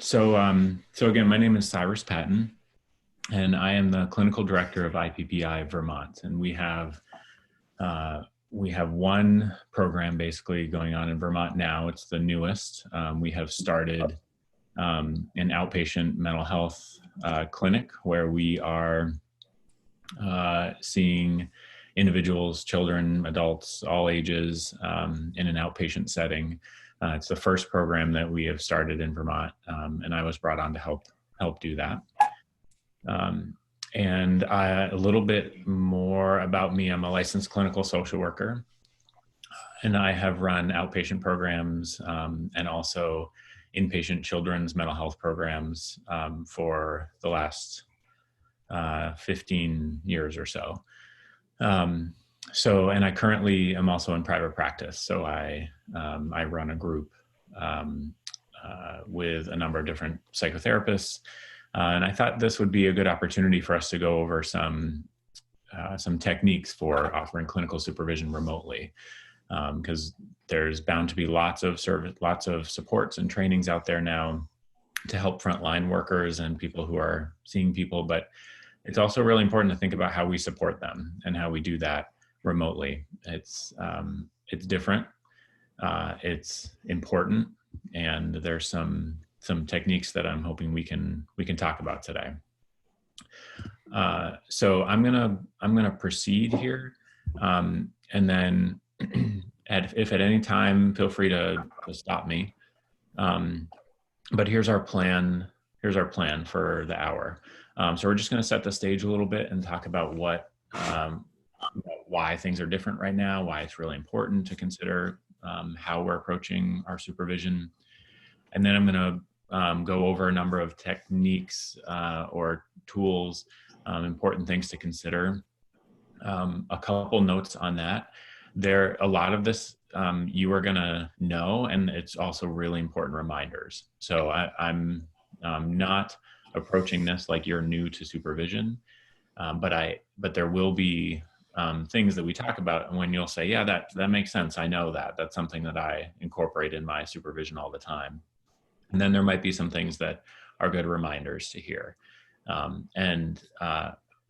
So again, my name is Cyrus Patten, and I am the clinical director of IPPI Vermont. And we have one program basically going on in Vermont now. It's the newest. We have started an outpatient mental health clinic where we are seeing individuals, children, adults, all ages in an outpatient setting. It's the first program that we have started in Vermont, and I was brought on to help do that. And a little bit more about me, I'm a licensed clinical social worker, and I have run outpatient programs and also inpatient children's mental health programs for the last 15 years or so. And I currently am also in private practice. So I run a group with a number of different psychotherapists. And I thought this would be a good opportunity for us to go over some techniques for offering clinical supervision remotely. Because there's bound to be lots of supports and trainings out there now to help frontline workers and people who are seeing people, but it's also really important to think about how we support them and how we do that remotely. It's different, it's important, and there's some techniques that I'm hoping we can talk about today. So I'm gonna proceed here, and then if at any time, feel free to stop me. But here's our plan. Here's our plan for the hour. So we're just going to set the stage a little bit and talk about why things are different right now, why it's really important to consider how we're approaching our supervision. And then I'm going to go over a number of techniques or tools, important things to consider. A couple notes on that. A lot of this you are going to know, and it's also really important reminders. So I'm not approaching this like you're new to supervision, but there will be things that we talk about, and when you'll say, yeah, that makes sense, I know that's something that I incorporate in my supervision all the time. And then there might be some things that are good reminders to hear.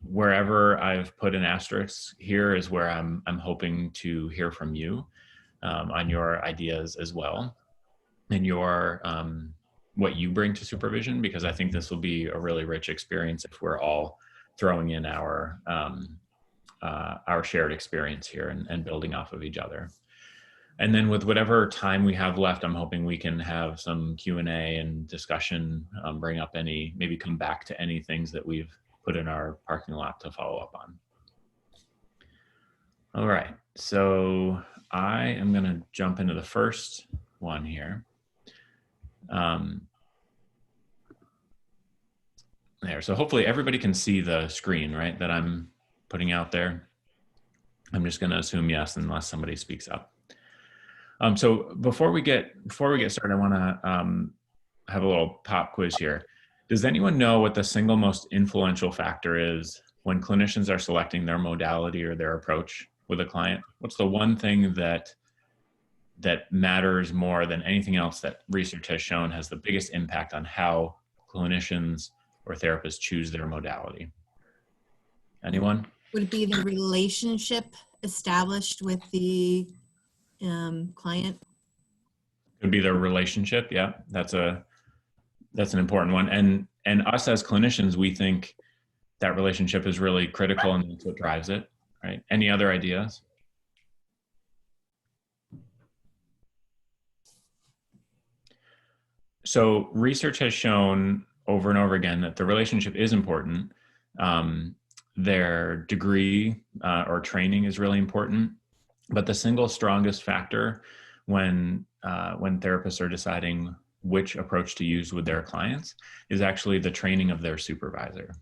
Wherever I've put an asterisk here is where I'm hoping to hear from you on your ideas as well, and your what you bring to supervision, because I think this will be a really rich experience if we're all throwing in our shared experience here and building off of each other. And then with whatever time we have left, I'm hoping we can have some Q&A and discussion, bring up maybe come back to any things that we've put in our parking lot to follow up on. All right, so I am gonna jump into the first one here. There, so hopefully everybody can see the screen, right, that I'm putting out there. I'm just gonna assume yes, unless somebody speaks up. So before we get started, I wanna have a little pop quiz here. Does anyone know what the single most influential factor is when clinicians are selecting their modality or their approach with a client? What's the one thing that matters more than anything else that research has shown has the biggest impact on how clinicians or therapists choose their modality? Anyone? Would it be the relationship established with the client? It would be the relationship. Yeah, that's an important one. And us as clinicians, we think that relationship is really critical, and that's what drives it, right? Any other ideas? So research has shown over and over again that the relationship is important. Their degree or training is really important, but the single strongest factor when therapists are deciding which approach to use with their clients is actually the training of their supervisor.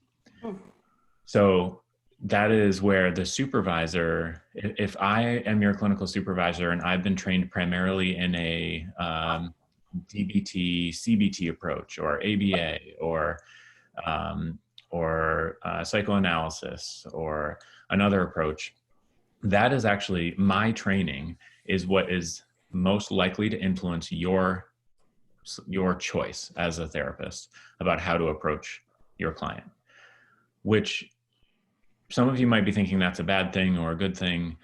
So that is where the supervisor, if I am your clinical supervisor and I've been trained primarily in a DBT, CBT approach, or ABA, or psychoanalysis, or another approach, that is actually my training is what is most likely to influence your your choice as a therapist about how to approach your client, which some of you might be thinking that's a bad thing or a good thing.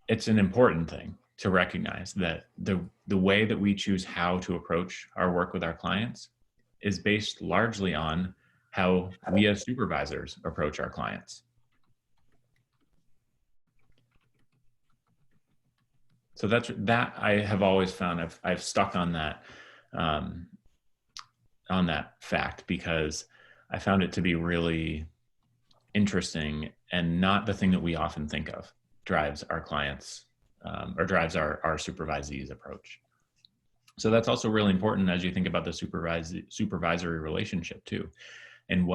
It's an important thing to recognize that the way that we choose how to approach our work with our clients is based largely on how we as supervisors approach our clients. So that I have always found I've stuck on that fact, because I found it to be really interesting and not the thing that we often think of drives our clients or drives our supervisees approach. So that's also really important as you think about the supervisory relationship too, and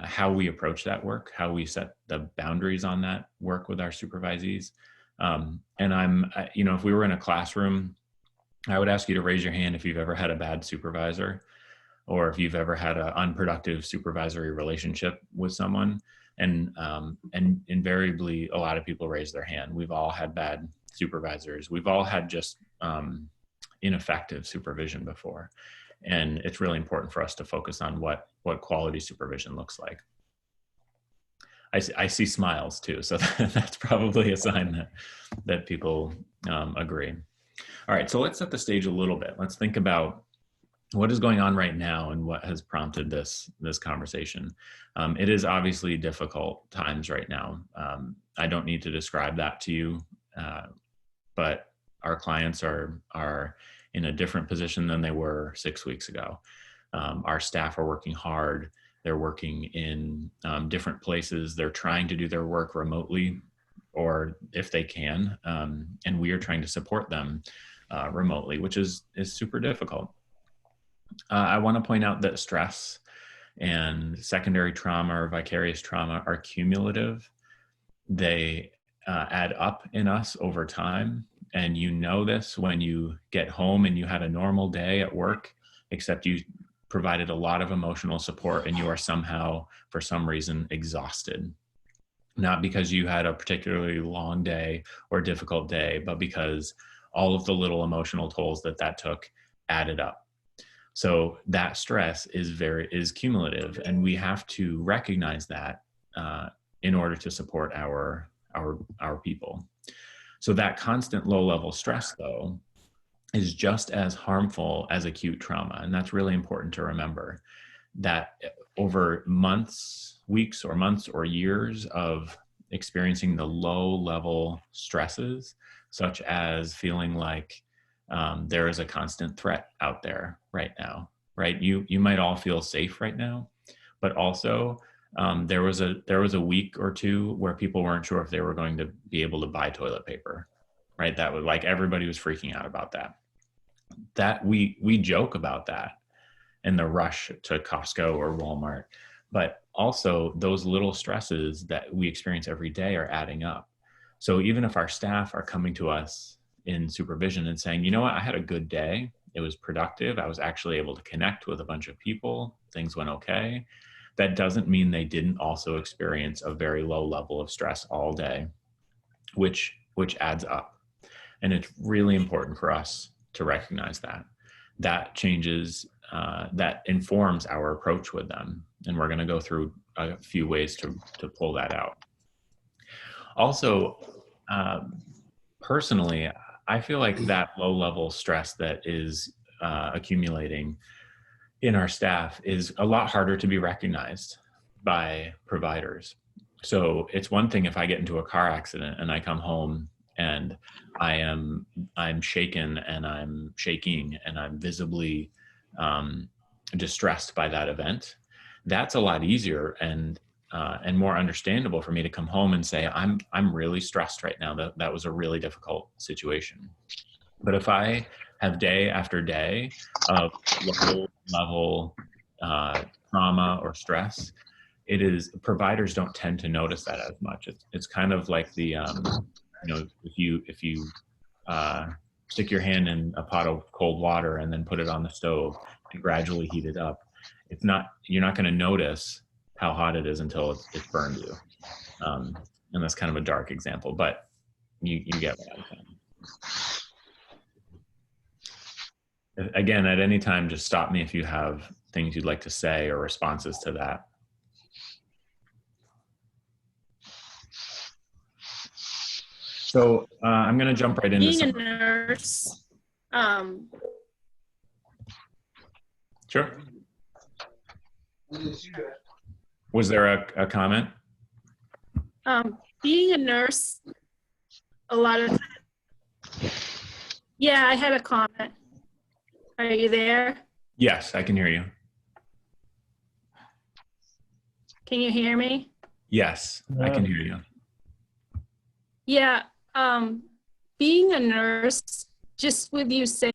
how we approach that work, how we set the boundaries on that work with our supervisees. And if we were in a classroom, I would ask you to raise your hand if you've ever had a bad supervisor, or if you've ever had an unproductive supervisory relationship with someone. And invariably, a lot of people raise their hand. We've all had bad supervisors. We've all had just ineffective supervision before. And it's really important for us to focus on what quality supervision looks like. I see smiles too, so that's probably a sign that people agree. All right, so let's set the stage a little bit. Let's think about what is going on right now and what has prompted this conversation. It is obviously difficult times right now. I don't need to describe that to you, but our clients are in a different position than they were 6 weeks ago. Our staff are working hard. They're working in different places. They're trying to do their work remotely, or if they can, and we are trying to support them remotely, which is super difficult. I want to point out that stress and secondary trauma or vicarious trauma are cumulative. They add up in us over time. And you know this when you get home and you had a normal day at work, except you provided a lot of emotional support and you are somehow, for some reason, exhausted. Not because you had a particularly long day or difficult day, but because all of the little emotional tolls that took added up. So that stress is cumulative, and we have to recognize that in order to support our people. So that constant low-level stress, though, is just as harmful as acute trauma, and that's really important to remember. That over weeks or months or years of experiencing the low-level stresses, such as feeling like there is a constant threat out there right now, right? You might all feel safe right now, but also there was a week or two where people weren't sure if they were going to be able to buy toilet paper, right? That was like, everybody was freaking out about that. That we joke about that in the rush to Costco or Walmart, but also those little stresses that we experience every day are adding up. So even if our staff are coming to us in supervision and saying, you know what, I had a good day. It was productive. I was actually able to connect with a bunch of people. Things went okay. That doesn't mean they didn't also experience a very low level of stress all day, which adds up. And it's really important for us to recognize that changes, that informs our approach with them. And we're going to go through a few ways to pull that out. Also, personally, I feel like that low-level stress that is accumulating in our staff is a lot harder to be recognized by providers. So it's one thing if I get into a car accident and I come home and I'm shaken and I'm shaking and I'm visibly distressed by that event. That's a lot easier and more understandable for me to come home and say, I'm really stressed right now. That was a really difficult situation. But if I have day after day of low level trauma or stress, providers don't tend to notice that as much. It's kind of like the if you stick your hand in a pot of cold water and then put it on the stove and gradually heat it up, you're not going to notice how hot it is until it's burned you. And that's kind of a dark example, but you get what I'm saying. Again, at any time, just stop me if you have things you'd like to say or responses to that. So I'm going to jump right into being a some. nurse. Sure. Was there a comment? Being a nurse, a lot of, yeah, I had a comment. Are you there? Yes, I can hear you. Can you hear me? Yes, I can hear you. Yeah, being a nurse, just with you saying,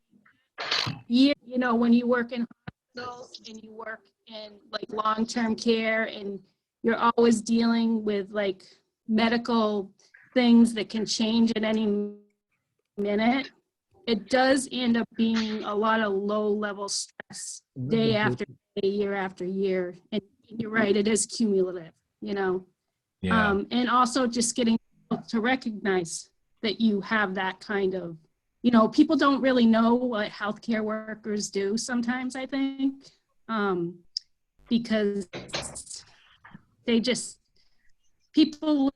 you know, when you work in hospitals and you work in like long-term care and you're always dealing with like medical things that can change at any minute, it does end up being a lot of low-level stress day after day, year after year. And you're right, it is cumulative, you know. Yeah. And also just getting to recognize that you have that kind of, you know, people don't really know what healthcare workers do sometimes, I think, because they just, people,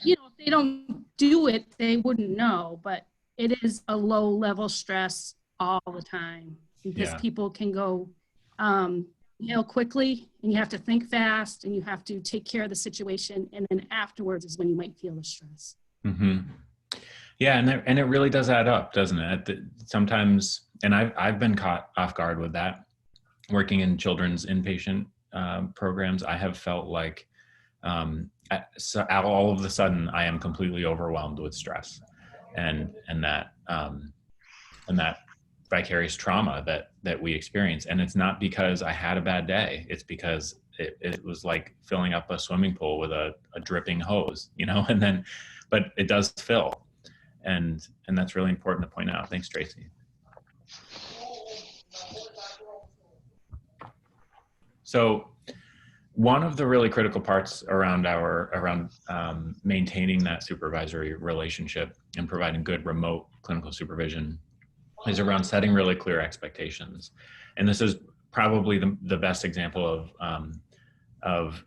you know, if they don't do it, they wouldn't know, but it is a low level stress all the time because people can go quickly and you have to think fast and you have to take care of the situation. And then afterwards is when you might feel the stress. Mm-hmm. Yeah, and it really does add up, doesn't it? Sometimes, and I've been caught off guard with that. Working in children's inpatient programs, I have felt like so all of a sudden I am completely overwhelmed with stress, and that vicarious trauma that we experience. And it's not because I had a bad day; it's because it was like filling up a swimming pool with a dripping hose, you know. And then, but it does fill. And that's really important to point out. Thanks, Tracy. So one of the really critical parts around maintaining that supervisory relationship and providing good remote clinical supervision is around setting really clear expectations. And this is probably the best example of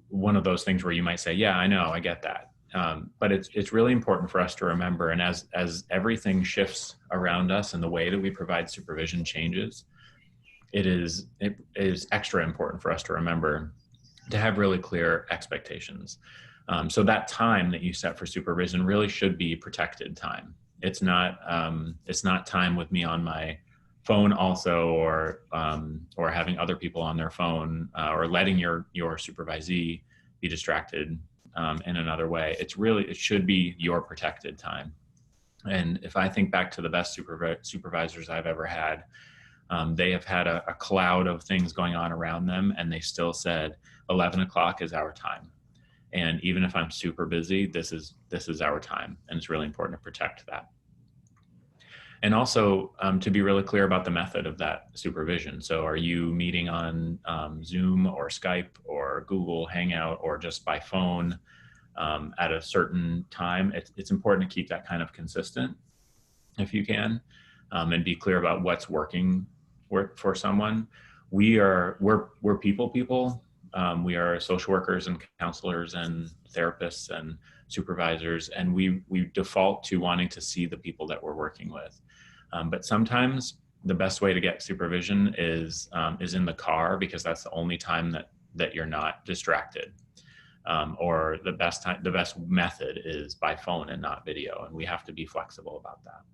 one of those things where you might say, yeah, I know, I get that. But it's really important for us to remember, and as everything shifts around us and the way that we provide supervision changes, it is extra important for us to remember to have really clear expectations. So that time that you set for supervision really should be protected time. It's not time with me on my phone also, or having other people on their phone, or letting your supervisee be distracted in another way. It should be your protected time. And if I think back to the best supervisors I've ever had, they have had a cloud of things going on around them, and they still said 11 o'clock is our time. And even if I'm super busy, this is our time. And it's really important to protect that. And also to be really clear about the method of that supervision. So are you meeting on Zoom or Skype or Google Hangout or just by phone at a certain time? It's important to keep that kind of consistent if you can, and be clear about what's working for someone. We're people. We are social workers and counselors and therapists and supervisors, and we default to wanting to see the people that we're working with. But sometimes the best way to get supervision is in the car, because that's the only time that you're not distracted. Or the best method is by phone and not video, and we have to be flexible about that.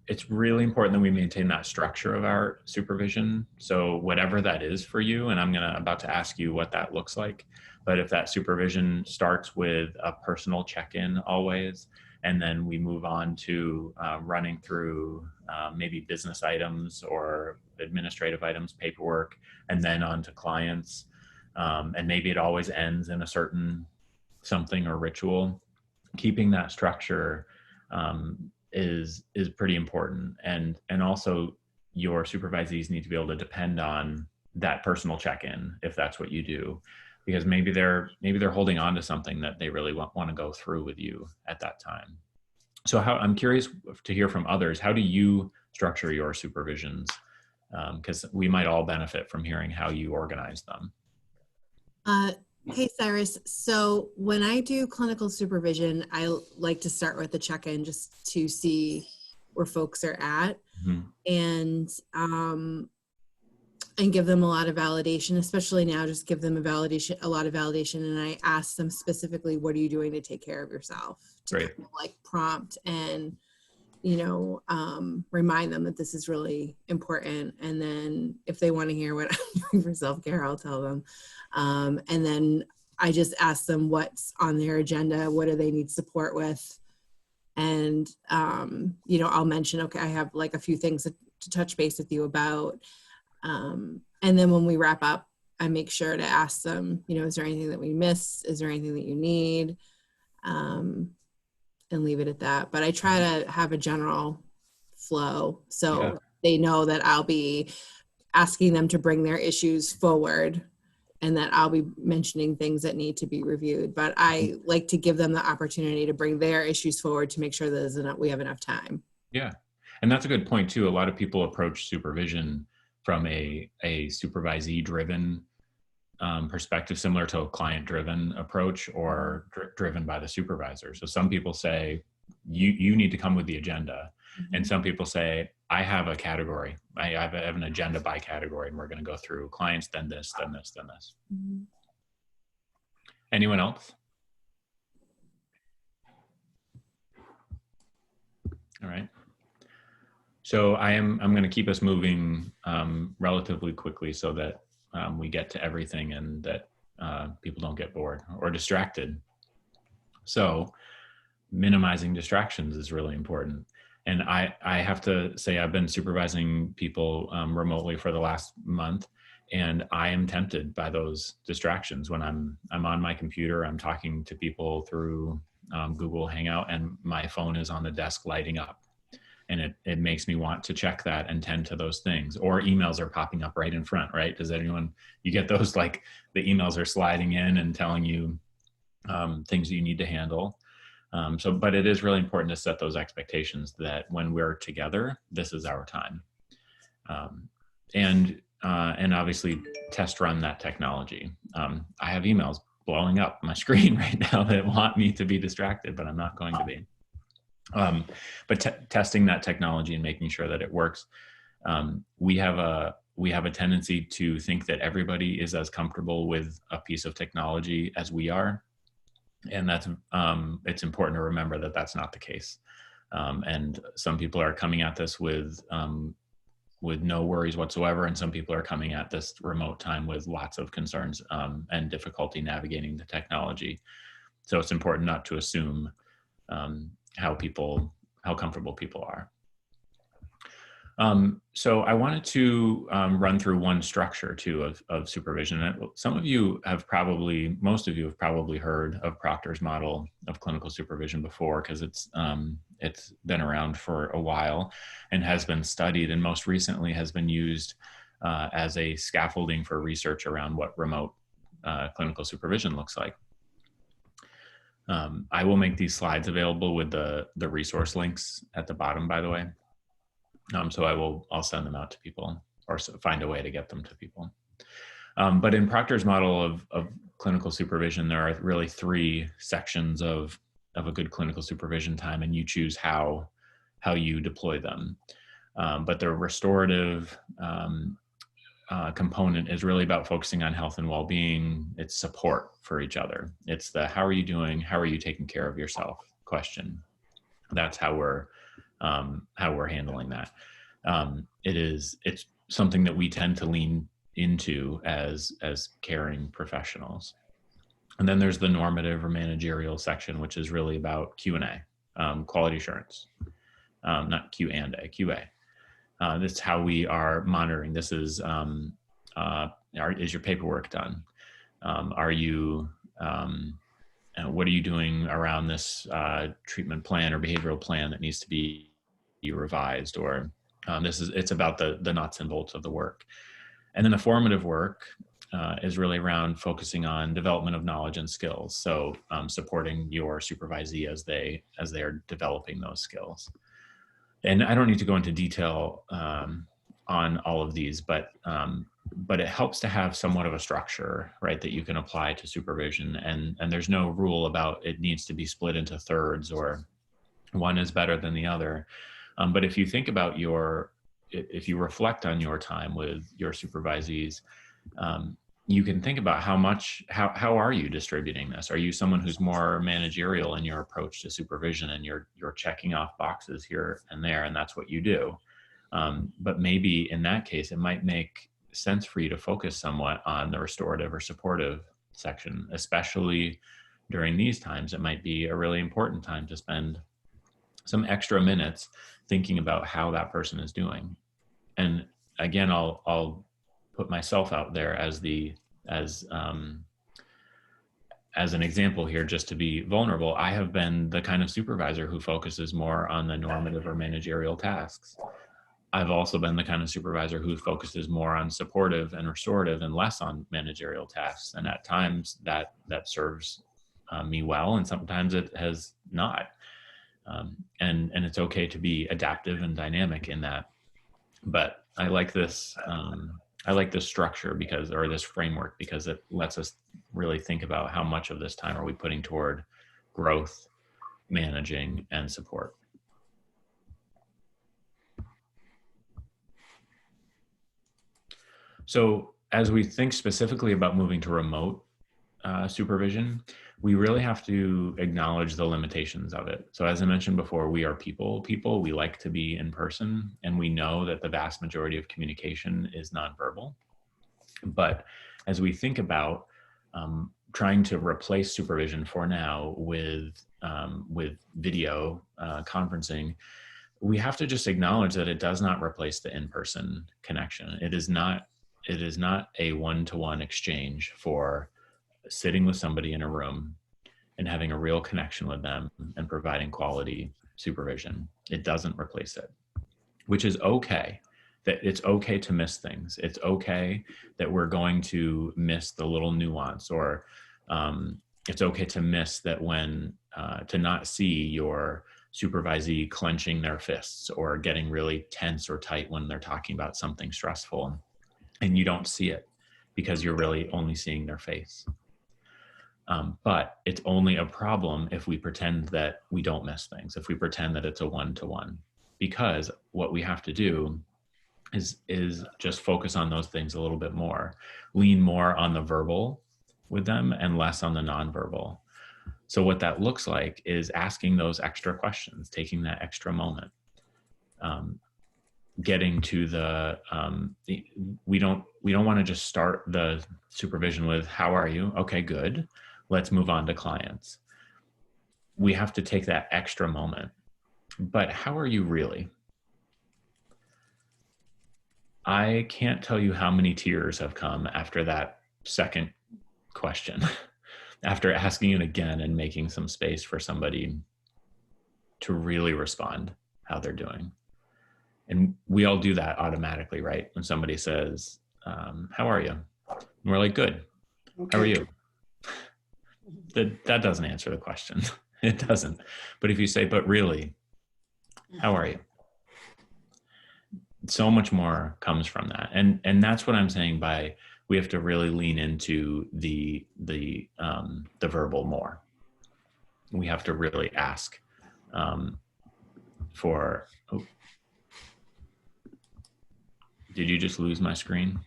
It's really important that we maintain that structure of our supervision. So whatever that is for you, and I'm about to ask you what that looks like, but if that supervision starts with a personal check-in always, and then we move on to running through maybe business items or administrative items, paperwork, and then on to clients, and maybe it always ends in a certain something or ritual, keeping that structure is pretty important. And also your supervisees need to be able to depend on that personal check-in if that's what you do, because maybe they're holding on to something that they really want to go through with you at that time. So I'm curious to hear from others, how do you structure your supervisions? Because we might all benefit from hearing how you organize them. Hey, Cyrus. So when I do clinical supervision, I like to start with a check-in just to see where folks are at, and give them a lot of validation, especially now, just give them a lot of validation. And I ask them specifically, what are you doing to take care of yourself? To Great. kind of like prompt and, remind them that this is really important. And then if they want to hear what I'm doing for self-care, I'll tell them. And then I just ask them what's on their agenda, what do they need support with? And, I'll mention, okay, I have like a few things to touch base with you about. And then when we wrap up, I make sure to ask them, is there anything that we miss? Is there anything that you need? And leave it at that. But I try to have a general flow so they know that I'll be asking them to bring their issues forward and that I'll be mentioning things that need to be reviewed. But I like to give them the opportunity to bring their issues forward to make sure that we have enough time. Yeah. And that's a good point too. A lot of people approach supervision from a supervisee-driven perspective, similar to a client-driven approach or driven by the supervisor. So some people say, you need to come with the agenda. And some people say, I have a category. I have an agenda by category, and we're going to go through clients, then this, then this, then this. Anyone else? All right. So I'm going to keep us moving relatively quickly so that we get to everything and that people don't get bored or distracted. So minimizing distractions is really important. And I have to say, I've been supervising people remotely for the last month, and I am tempted by those distractions. When I'm on my computer, I'm talking to people through Google Hangout, and my phone is on the desk lighting up. And it makes me want to check that and tend to those things. Or emails are popping up right in front, right? Does anyone, you get those, like the emails are sliding in and telling you things that you need to handle. But it is really important to set those expectations that when we're together, this is our time. And obviously test run that technology. I have emails blowing up my screen right now that want me to be distracted, but I'm not going to be. But testing that technology and making sure that it works. We have a tendency to think that everybody is as comfortable with a piece of technology as we are. And that's, it's important to remember that that's not the case. And some people are coming at this with no worries whatsoever. And some people are coming at this remote time with lots of concerns and difficulty navigating the technology. So it's important not to assume how comfortable people are. So I wanted to run through one structure too of supervision. Most of you have probably heard of Proctors Model of clinical supervision before, because it's been around for a while and has been studied, and most recently has been used as a scaffolding for research around what remote clinical supervision looks like. I will make these slides available with the resource links at the bottom, by the way. So I'll send them out to people or find a way to get them to people. But in Proctor's model of clinical supervision, there are really three sections of a good clinical supervision time, and you choose how you deploy them. But the restorative component is really about focusing on health and well-being. It's support for each other. It's the how are you doing? How are you taking care of yourself question. That's how we're handling that. It's something that we tend to lean into as caring professionals. And then there's the normative or managerial section, which is really about Q&A, quality assurance, not Q and A, QA. This is how we are monitoring. This is, is your paperwork done? Are you, what are you doing around this treatment plan or behavioral plan that needs to be revised? Or it's about the nuts and bolts of the work. And then the formative work is really around focusing on development of knowledge and skills. So supporting your supervisee as they are developing those skills. And I don't need to go into detail on all of these, but it helps to have somewhat of a structure, right, that you can apply to supervision. And there's no rule about it needs to be split into thirds or one is better than the other. But if you think about if you reflect on your time with your supervisees, you can think about how are you distributing this? Are you someone who's more managerial in your approach to supervision and you're checking off boxes here and there, and that's what you do? But maybe in that case, it might make sense for you to focus somewhat on the restorative or supportive section, especially during these times. It might be a really important time to spend some extra minutes thinking about how that person is doing. And again, I'll put myself out there as an example here, just to be vulnerable. I have been the kind of supervisor who focuses more on the normative or managerial tasks. I've also been the kind of supervisor who focuses more on supportive and restorative and less on managerial tasks. And at times that serves me well, and sometimes it has not. And it's okay to be adaptive and dynamic in that. But I like this structure or this framework, because it lets us really think about how much of this time are we putting toward growth, managing, and support. So as we think specifically about moving to remote supervision, we really have to acknowledge the limitations of it. So as I mentioned before, we are people. We like to be in person, and we know that the vast majority of communication is nonverbal. But as we think about trying to replace supervision for now with video conferencing, we have to just acknowledge that it does not replace the in-person connection. It is not a one-to-one exchange for sitting with somebody in a room and having a real connection with them and providing quality supervision. It doesn't replace it, which is okay. That it's okay to miss things. It's okay that we're going to miss the little nuance, or it's okay to miss that to not see your supervisee clenching their fists or getting really tense or tight when they're talking about something stressful, and you don't see it because you're really only seeing their face. But it's only a problem if we pretend that we don't miss things, if we pretend that it's a one-to-one, because what we have to do is just focus on those things a little bit more, lean more on the verbal with them and less on the nonverbal. So what that looks like is asking those extra questions, taking that extra moment, getting to we don't want to just start the supervision with, how are you? Okay, good. Let's move on to clients. We have to take that extra moment. But how are you really? I can't tell you how many tears have come after that second question, after asking it again and making some space for somebody to really respond how they're doing. And we all do that automatically, right? When somebody says, how are you? And we're like, good. Okay. How are you? That doesn't answer the question. It doesn't. But if you say, but really, how are you? So much more comes from that. And that's what I'm saying by we have to really lean into the verbal more. We have to really ask for, oh, did you just lose my screen?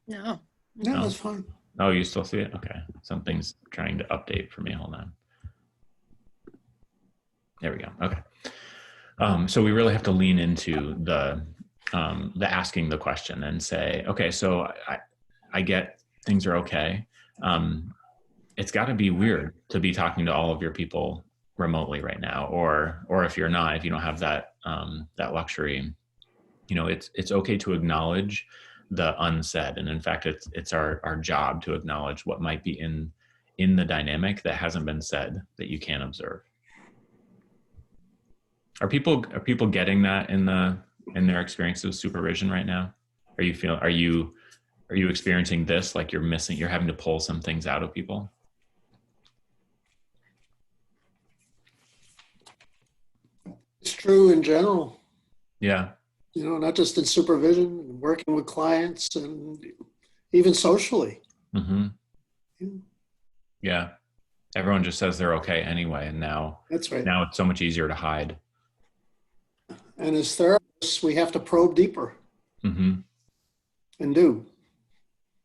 No, that's fine. Oh, you still see it? Okay. Something's trying to update for me. Hold on. There we go. Okay. So we really have to lean into the asking the question and say, okay, so I get things are okay. It's got to be weird to be talking to all of your people remotely right now, or if you don't have that luxury, it's okay to acknowledge the unsaid. And in fact, it's our job to acknowledge what might be in the dynamic that hasn't been said, that you can't observe. Are people getting that in their experience of supervision right now? Are you experiencing this, like you're having to pull some things out of people? It's true in general, Yeah. not just in supervision, working with clients and even socially. Mm-hmm. Yeah. Everyone just says they're okay anyway. And now That's right. Now it's so much easier to hide. And as therapists, we have to probe deeper. Mm-hmm. And do.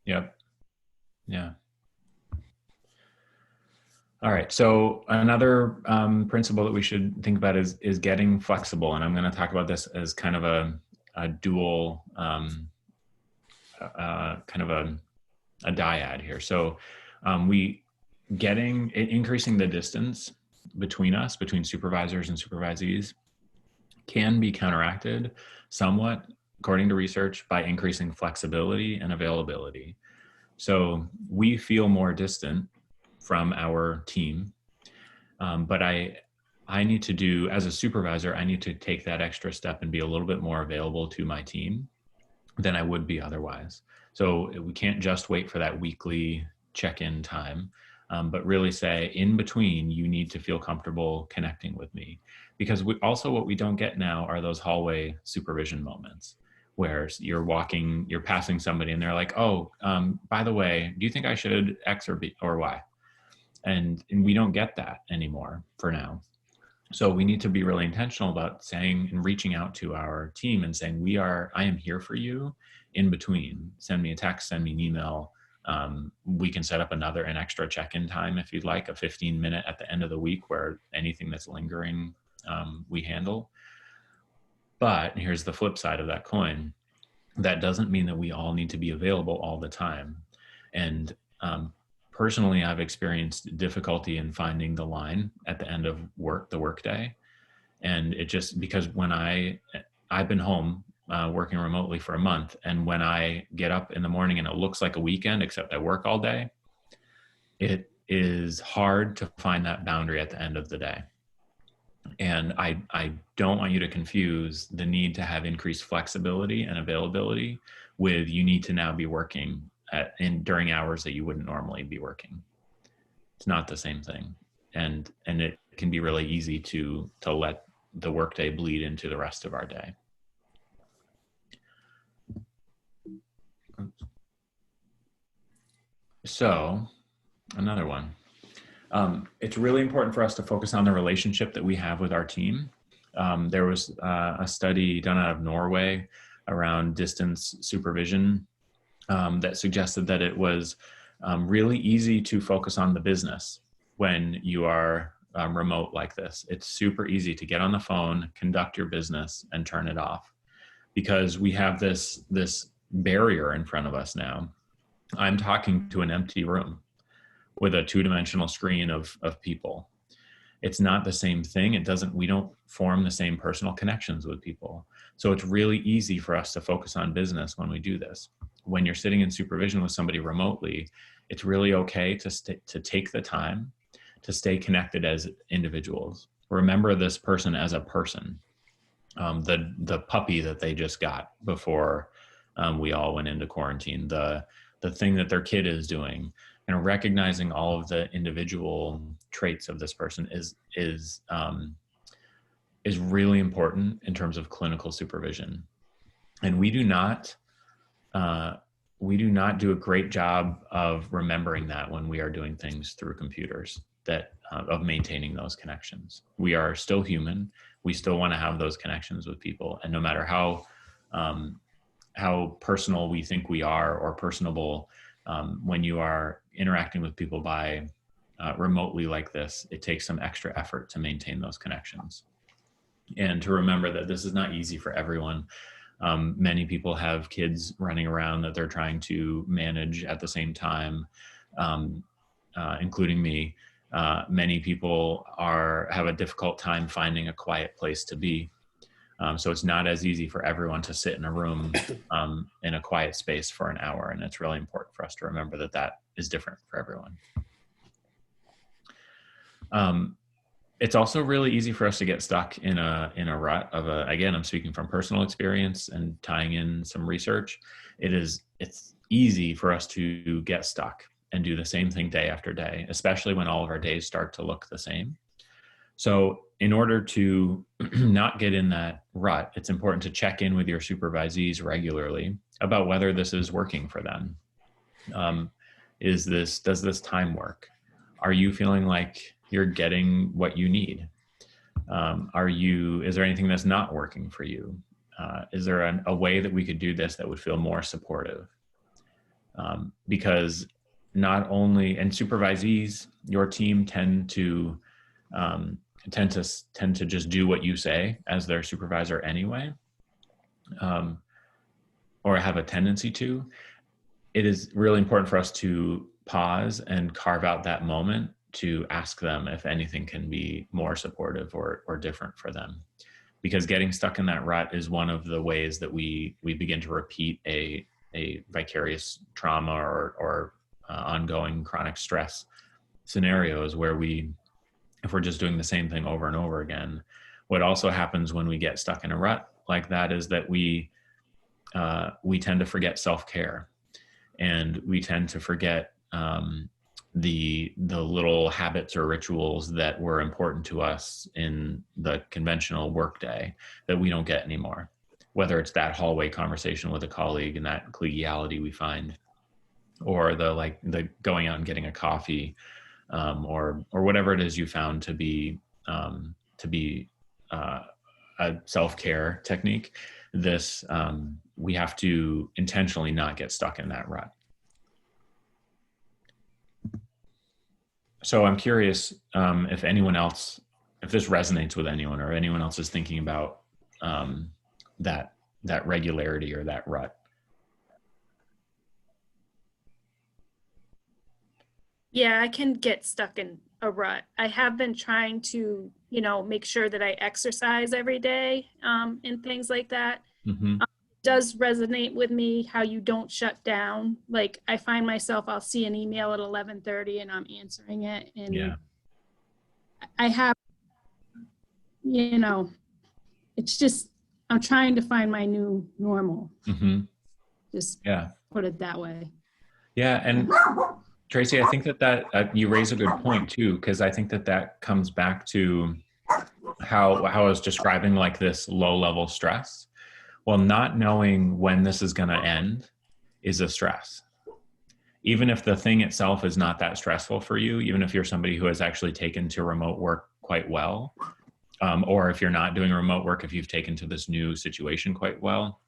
Yep. Yeah. All right. So another principle that we should think about is getting flexible. And I'm going to talk about this as kind of a dual, kind of a dyad here. So increasing the distance between us, between supervisors and supervisees, can be counteracted somewhat, according to research, by increasing flexibility and availability. So we feel more distant from our team, but I need to do, as a supervisor, I need to take that extra step and be a little bit more available to my team than I would be otherwise. So we can't just wait for that weekly check-in time, but really say, in between, you need to feel comfortable connecting with me. Because what we don't get now are those hallway supervision moments where you're passing somebody and they're like, oh, by the way, do you think I should X or B or Y? And we don't get that anymore for now. So we need to be really intentional about saying and reaching out to our team and saying, I am here for you in between. Send me a text, send me an email. We can set up an extra check-in time if you'd like, a 15-minute at the end of the week where anything that's lingering, we handle. But here's the flip side of that coin. That doesn't mean that we all need to be available all the time. And personally, I've experienced difficulty in finding the line at the end of the workday. And it just, because when I've been home working remotely for a month, and when I get up in the morning and it looks like a weekend, except I work all day, it is hard to find that boundary at the end of the day. And I don't want you to confuse the need to have increased flexibility and availability with you need to now be working during hours that you wouldn't normally be working. It's not the same thing. And it can be really easy to let the workday bleed into the rest of our day. So another one. It's really important for us to focus on the relationship that we have with our team. There was a study done out of Norway around distance supervision that suggested that it was really easy to focus on the business when you are remote like this. It's super easy to get on the phone, conduct your business, and turn it off, because we have this barrier in front of us now. I'm talking to an empty room with a two-dimensional screen of people. It's not the same thing. We don't form the same personal connections with people. So it's really easy for us to focus on business when we do this. When you're sitting in supervision with somebody remotely, it's really okay to take the time to stay connected as individuals. Remember this person as a person, the puppy that they just got before we all went into quarantine, the thing that their kid is doing, and recognizing all of the individual traits of this person is really important in terms of clinical supervision. And we do not do a great job of remembering that when we are doing things through computers, of maintaining those connections. We are still human. We still want to have those connections with people. And no matter how personal we think we are, or personable, when you are interacting with people by remotely like this, it takes some extra effort to maintain those connections. And to remember that this is not easy for everyone. Many people have kids running around that they're trying to manage at the same time, including me. Many people have a difficult time finding a quiet place to be. So it's not as easy for everyone to sit in a room in a quiet space for an hour. And it's really important for us to remember that is different for everyone. It's also really easy for us to get stuck in a rut of again, I'm speaking from personal experience and tying in some research. It's easy for us to get stuck and do the same thing day after day, especially when all of our days start to look the same. So in order to not get in that rut, it's important to check in with your supervisees regularly about whether this is working for them. Does this time work? Are you feeling like you're getting what you need? Is there anything that's not working for you? Is there a way that we could do this that would feel more supportive? Because not only, and supervisees, your team tend to just do what you say as their supervisor anyway, or have a tendency to. It is really important for us to pause and carve out that moment to ask them if anything can be more supportive or different for them. Because getting stuck in that rut is one of the ways that we begin to repeat a vicarious trauma or ongoing chronic stress scenarios where if we're just doing the same thing over and over again. What also happens when we get stuck in a rut like that is that we tend to forget self-care, and we tend to forget the little habits or rituals that were important to us in the conventional workday that we don't get anymore. Whether it's that hallway conversation with a colleague and that collegiality we find, or the going out and getting a coffee, or whatever it is you found to be a self-care technique. We have to intentionally not get stuck in that rut. So I'm curious if this resonates with anyone, or anyone else is thinking about that regularity or that rut. Yeah, I can get stuck in a rut. I have been trying to, make sure that I exercise every day, and things like that. Mm-hmm. It does resonate with me how you don't shut down. Like, I find myself, I'll see an email at 11:30 and I'm answering it. And yeah. I have, it's just, I'm trying to find my new normal. Mm-hmm. Just Yeah. put it that way. Yeah. And Tracy, I think that you raise a good point too, because I think that comes back to how I was describing like this low level stress. Well, not knowing when this is going to end is a stress. Even if the thing itself is not that stressful for you, even if you're somebody who has actually taken to remote work quite well, or if you're not doing remote work, if you've taken to this new situation quite well,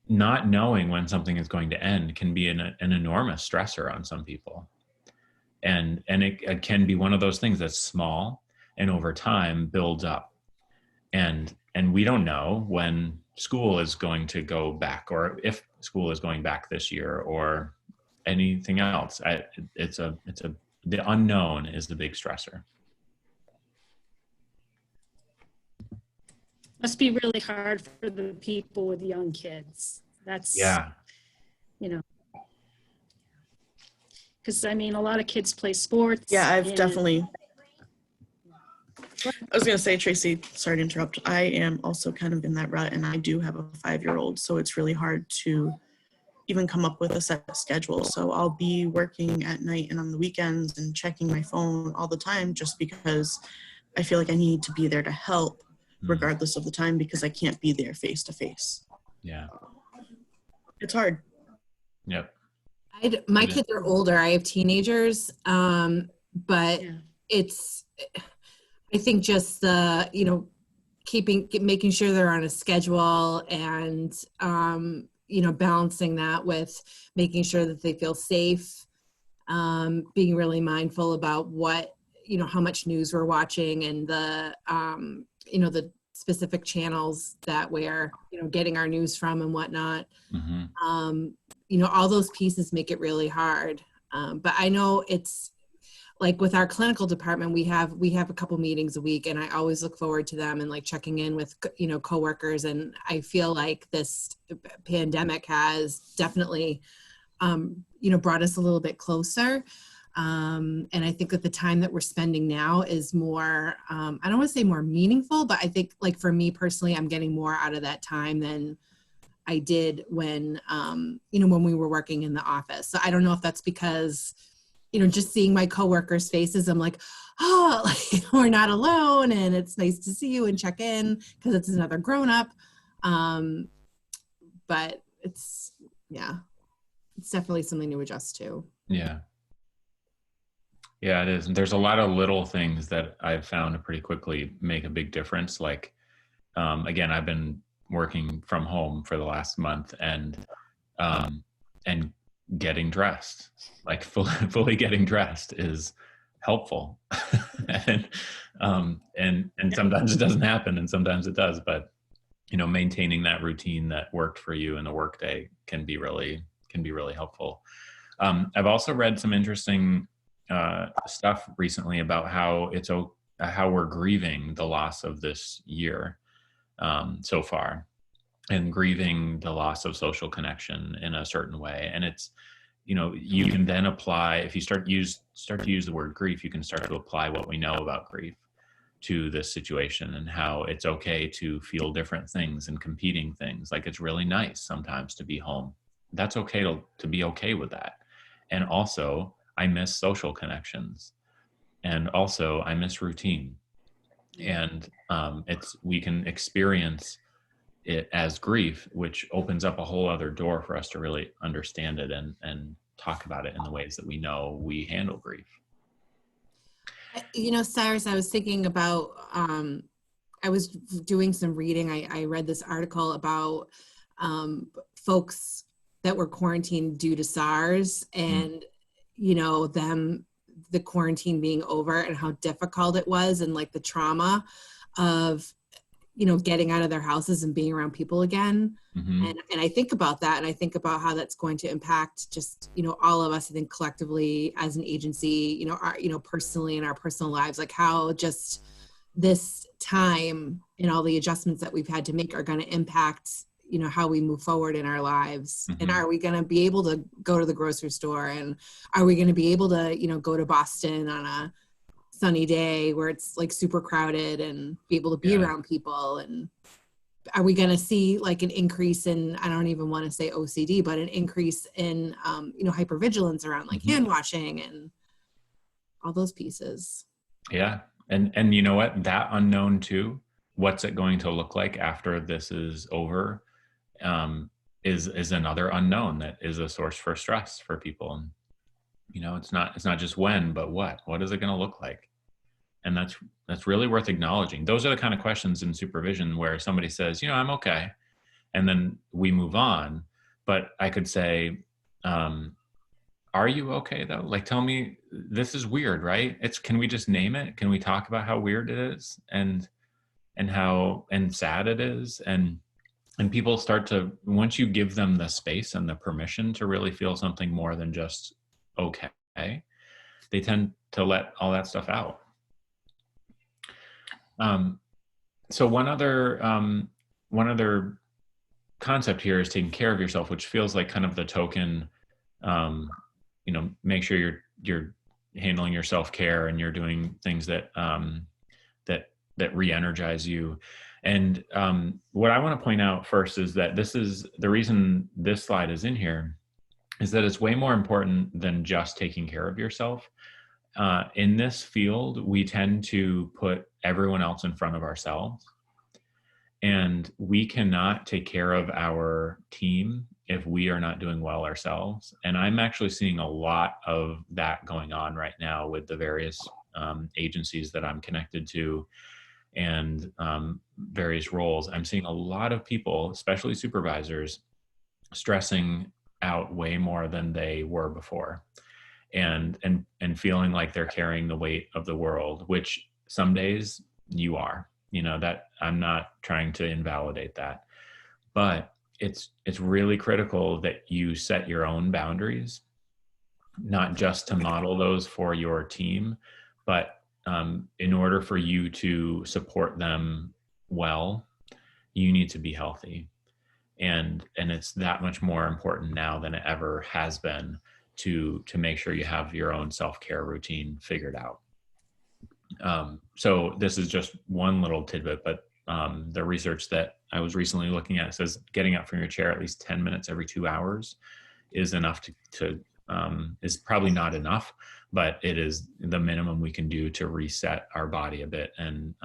not knowing when something is going to end can be an enormous stressor on some people. And it can be one of those things that's small and over time builds up. And we don't know when school is going to go back, or if school is going back this year, or anything else. The unknown is the big stressor. Must be really hard for the people with young kids. That's, yeah. Because a lot of kids play sports. Yeah, I've definitely. I was going to say, Tracy, sorry to interrupt. I am also kind of in that rut, and I do have a 5-year-old, so it's really hard to even come up with a set schedule. So I'll be working at night and on the weekends and checking my phone all the time, just because I feel like I need to be there to help regardless of the time, because I can't be there face to face. Yeah. It's hard. Yep. My kids are older. I have teenagers, but it's, I think just the, making sure they're on a schedule and, balancing that with making sure that they feel safe, being really mindful about what, how much news we're watching, and the, the specific channels that we're, getting our news from and whatnot. Mm-hmm. All those pieces make it really hard. But I know it's like with our clinical department, we have a couple meetings a week, and I always look forward to them and like checking in with, coworkers. And I feel like this pandemic has definitely, brought us a little bit closer. And I think that the time that we're spending now is more, I don't want to say more meaningful, but I think like for me personally, I'm getting more out of that time than I did when, when we were working in the office. So I don't know if that's because, just seeing my coworkers' faces, I'm like, oh, like, we're not alone, and it's nice to see you and check in because it's another grown up. But it's definitely something to adjust to. Yeah. Yeah, it is. And there's a lot of little things that I've found to pretty quickly make a big difference. Like, again, I've been working from home for the last month, and getting dressed, like fully getting dressed is helpful. and sometimes it doesn't happen and sometimes it does, but maintaining that routine that worked for you in the workday can be really helpful. I've also read some interesting stuff recently about how we're grieving the loss of this year so far, and grieving the loss of social connection in a certain way. And it's, you can then apply, if you start to use the word grief, you can start to apply what we know about grief to this situation, and how it's okay to feel different things and competing things. Like, it's really nice sometimes to be home. That's okay to be okay with that. And also, I miss social connections. And also, I miss routine. And we can experience it as grief, which opens up a whole other door for us to really understand it and talk about it in the ways that we know we handle grief. Cyrus, I was thinking about, I was doing some reading. I read this article about folks that were quarantined due to SARS, and, the quarantine being over and how difficult it was, and like the trauma of, getting out of their houses and being around people again. Mm-hmm. And I think about that, and I think about how that's going to impact just, all of us, I think collectively as an agency, personally in our personal lives, like how just this time and all the adjustments that we've had to make are going to impact, how we move forward in our lives. Mm-hmm. And are we going to be able to go to the grocery store, and are we going to be able to, go to Boston on a sunny day where it's like super crowded and be able to be around people? And are we going to see like an increase in, I don't even want to say OCD, but an increase in, hypervigilance around like hand washing and all those pieces? Yeah. And you know what, that unknown too, what's it going to look like after this is over, is another unknown that is a source for stress for people. And, it's not just when, but what is it going to look like? And that's really worth acknowledging. Those are the kind of questions in supervision where somebody says, I'm okay, and then we move on. But I could say, are you okay though? Like, tell me, this is weird, right? Can we just name it? Can we talk about how weird it is and how sad it is? And people start to, once you give them the space and the permission to really feel something more than just okay, they tend to let all that stuff out. So one other concept here is taking care of yourself, which feels like kind of the token, make sure you're handling your self-care and you're doing things that re-energize you. And what I want to point out first is that this is the reason this slide is in here, is that it's way more important than just taking care of yourself. In this field, we tend to put everyone else in front of ourselves, and we cannot take care of our team if we are not doing well ourselves. And I'm actually seeing a lot of that going on right now with the various agencies that I'm connected to, and various roles. I'm seeing a lot of people, especially supervisors, stressing out way more than they were before, and feeling like they're carrying the weight of the world, which some days you are, that I'm not trying to invalidate that, but it's really critical that you set your own boundaries, not just to model those for your team, but in order for you to support them well, you need to be healthy. And it's that much more important now than it ever has been to make sure you have your own self-care routine figured out. So this is just one little tidbit, but the research that I was recently looking at says getting up from your chair at least 10 minutes every 2 hours is enough is probably not enough, but it is the minimum we can do to reset our body a bit and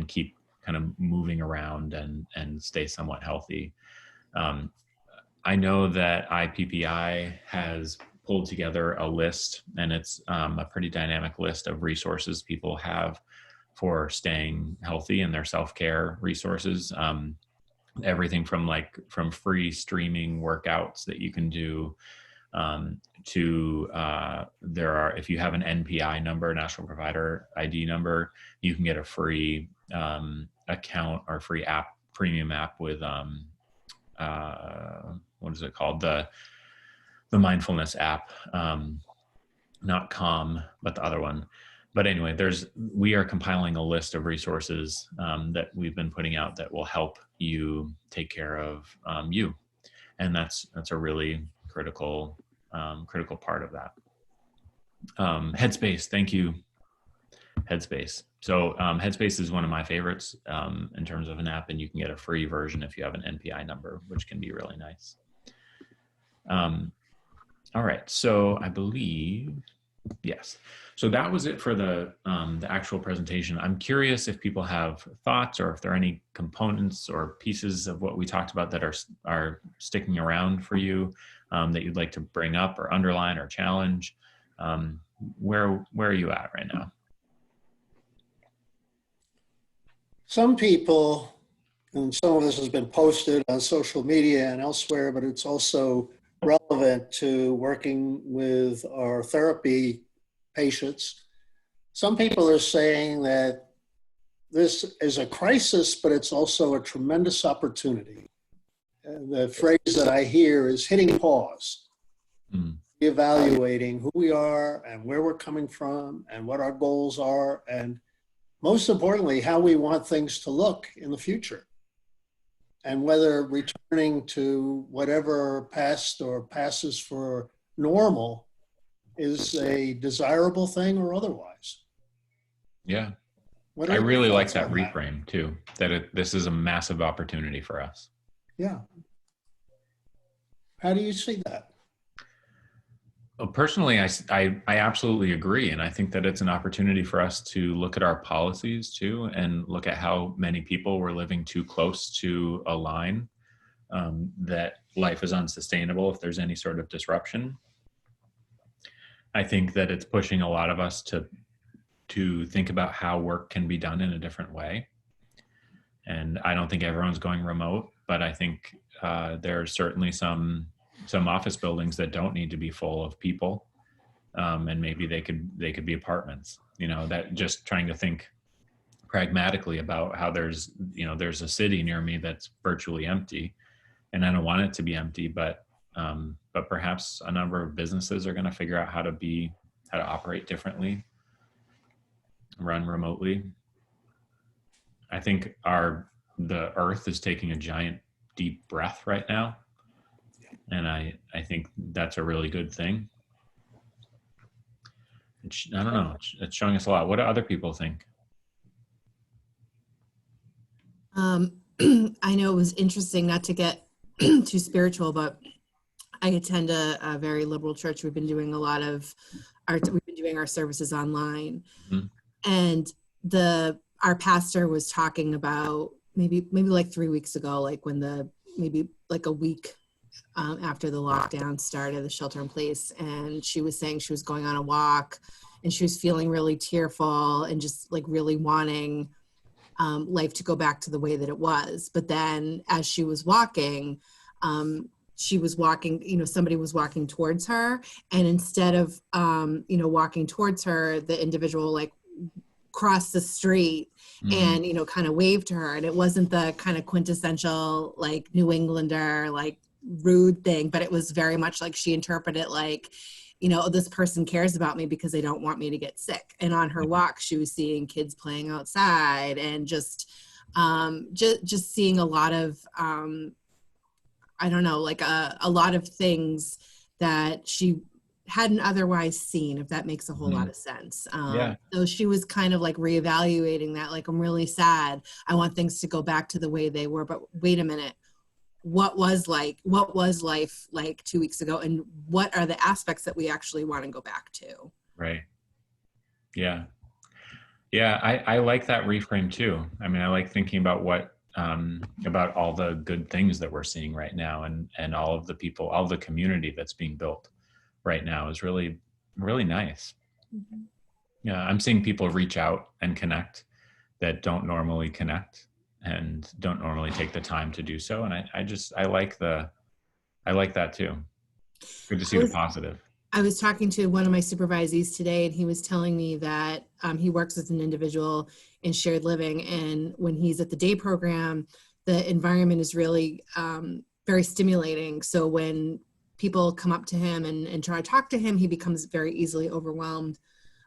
keep kind of moving around and stay somewhat healthy. I know that IPPI has pulled together a list, and it's a pretty dynamic list of resources people have for staying healthy and their self-care resources. Everything from free streaming workouts that you can do to there are, if you have an NPI number, National Provider ID number, you can get a free account or free app, premium app with what is it called? The mindfulness app, not Calm, but the other one. But anyway, we are compiling a list of resources that we've been putting out that will help you take care of you, and that's a really critical part of that. Headspace, thank you, Headspace. So Headspace is one of my favorites in terms of an app, and you can get a free version if you have an NPI number, which can be really nice. All right, so I believe, yes. So that was it for the actual presentation. I'm curious if people have thoughts or if there are any components or pieces of what we talked about that are sticking around for you that you'd like to bring up or underline or challenge. Where are you at right now? Some people, and some of this has been posted on social media and elsewhere, but it's also relevant to working with our therapy patients. Some people are saying that this is a crisis, but it's also a tremendous opportunity. And the phrase that I hear is hitting pause, evaluating who we are and where we're coming from and what our goals are, and most importantly, how we want things to look in the future. And whether returning to whatever passed or passes for normal is a desirable thing or otherwise. Yeah. I really like that reframe too, that this is a massive opportunity for us. Yeah. How do you see that? Well, personally, I absolutely agree. And I think that it's an opportunity for us to look at our policies too, and look at how many people were living too close to a line that life is unsustainable if there's any sort of disruption. I think that it's pushing a lot of us to think about how work can be done in a different way. And I don't think everyone's going remote, but I think there's certainly some office buildings that don't need to be full of people, and maybe they could be apartments. You know, that just trying to think pragmatically about how there's a city near me that's virtually empty, and I don't want it to be empty, but perhaps a number of businesses are going to figure out how to operate differently, run remotely. I think the earth is taking a giant deep breath right now. And I think that's a really good thing. I don't know, it's showing us a lot. What do other people think? I know it was interesting, not to get too spiritual, but I attend a very liberal church. We've been doing our services online. Mm-hmm. And our pastor was talking about maybe like 3 weeks ago, like when maybe like a week after the lockdown started, the shelter in place, and she was saying she was going on a walk and she was feeling really tearful and just like really wanting life to go back to the way that it was. But then as she was walking, somebody was walking towards her, and instead of walking towards her, the individual like crossed the street and kind of waved to her. And it wasn't the kind of quintessential like New Englander like rude thing, but it was very much like she interpreted like, this person cares about me because they don't want me to get sick. And on her walk, she was seeing kids playing outside and just seeing a lot of I don't know, like a lot of things that she hadn't otherwise seen, if that makes a whole lot of sense. Yeah. So she was kind of like reevaluating that, like, I'm really sad. I want things to go back to the way they were, but wait a minute. What was life like 2 weeks ago? And what are the aspects that we actually want to go back to? Right. Yeah. Yeah. I like that reframe too. I mean, I like thinking about about all the good things that we're seeing right now, and all of the people, all the community that's being built right now is really, really nice. Mm-hmm. Yeah. I'm seeing people reach out and connect that don't normally connect and don't normally take the time to do so. And I like that too. Good to see the positive. I was talking to one of my supervisees today, and he was telling me that he works with an individual in shared living. And when he's at the day program, the environment is really very stimulating. So when people come up to him and try to talk to him, he becomes very easily overwhelmed.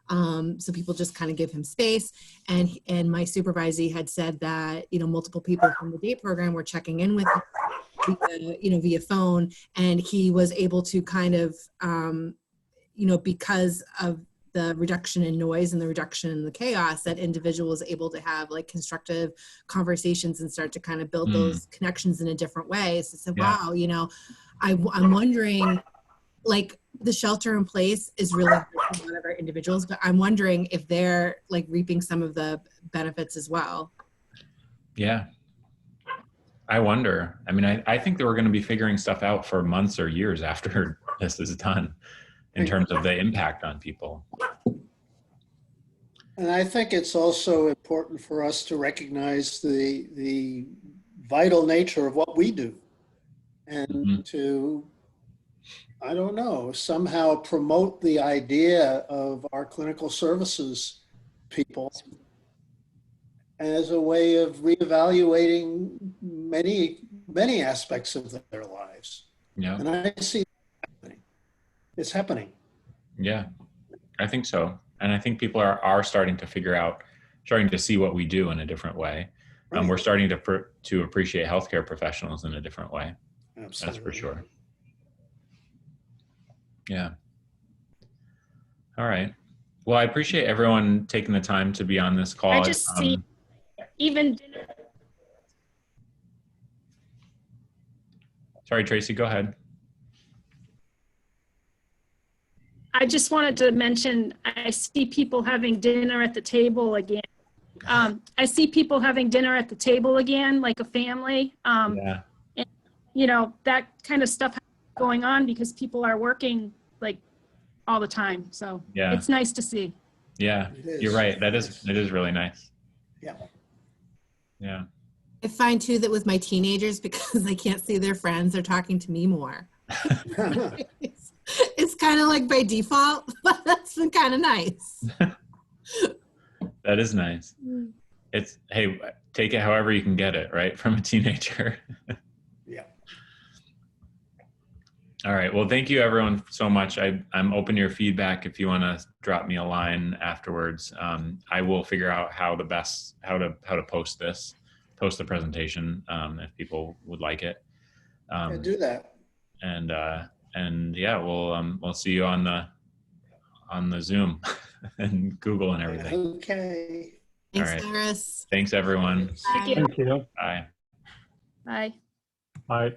So people just kind of give him space. And my supervisee had said that, multiple people from the day program were checking in with him via phone, and he was able to kind of, because of the reduction in noise and the reduction in the chaos, that individual was able to have like constructive conversations and start to kind of build those connections in a different way. So I said, wow, I'm wondering, like, the shelter in place is really hard for a lot of our individuals, but I'm wondering if they're like reaping some of the benefits as well. Yeah. I wonder. I mean, I think that we're going to be figuring stuff out for months or years after this is done in terms of the impact on people. And I think it's also important for us to recognize the vital nature of what we do, and to, I don't know, somehow promote the idea of our clinical services people as a way of reevaluating many aspects of their lives. Yeah. And I see it's happening. Yeah, I think so. And I think people are starting to starting to see what we do in a different way. Right. We're starting to appreciate healthcare professionals in a different way. Absolutely. That's for sure. Yeah. All right. Well, I appreciate everyone taking the time to be on this call. I just see even dinner. Sorry, Tracy, go ahead. I just wanted to mention, I see people having dinner at the table again. I see people having dinner at the table again, like a family. Yeah. And, that kind of stuff going on because people are working like all the time. So yeah, it's nice to see. Yeah, you're right. It is really nice. Yeah. Yeah. I find too that with my teenagers, because I can't see their friends, they're talking to me more. It's kind of like by default, but that's been kind of nice. That is nice. It's, hey, take it however you can get it, right? From a teenager. Yeah. All right. Well, thank you everyone so much. I'm open to your feedback. If you want to drop me a line afterwards, I will figure out how to post the presentation, if people would like it. Do that. And yeah, we'll see you on the Zoom and Google and everything. Okay. Thanks, All right. Cyrus. Thanks everyone. Thank you. Thank you. Bye. Bye. Bye.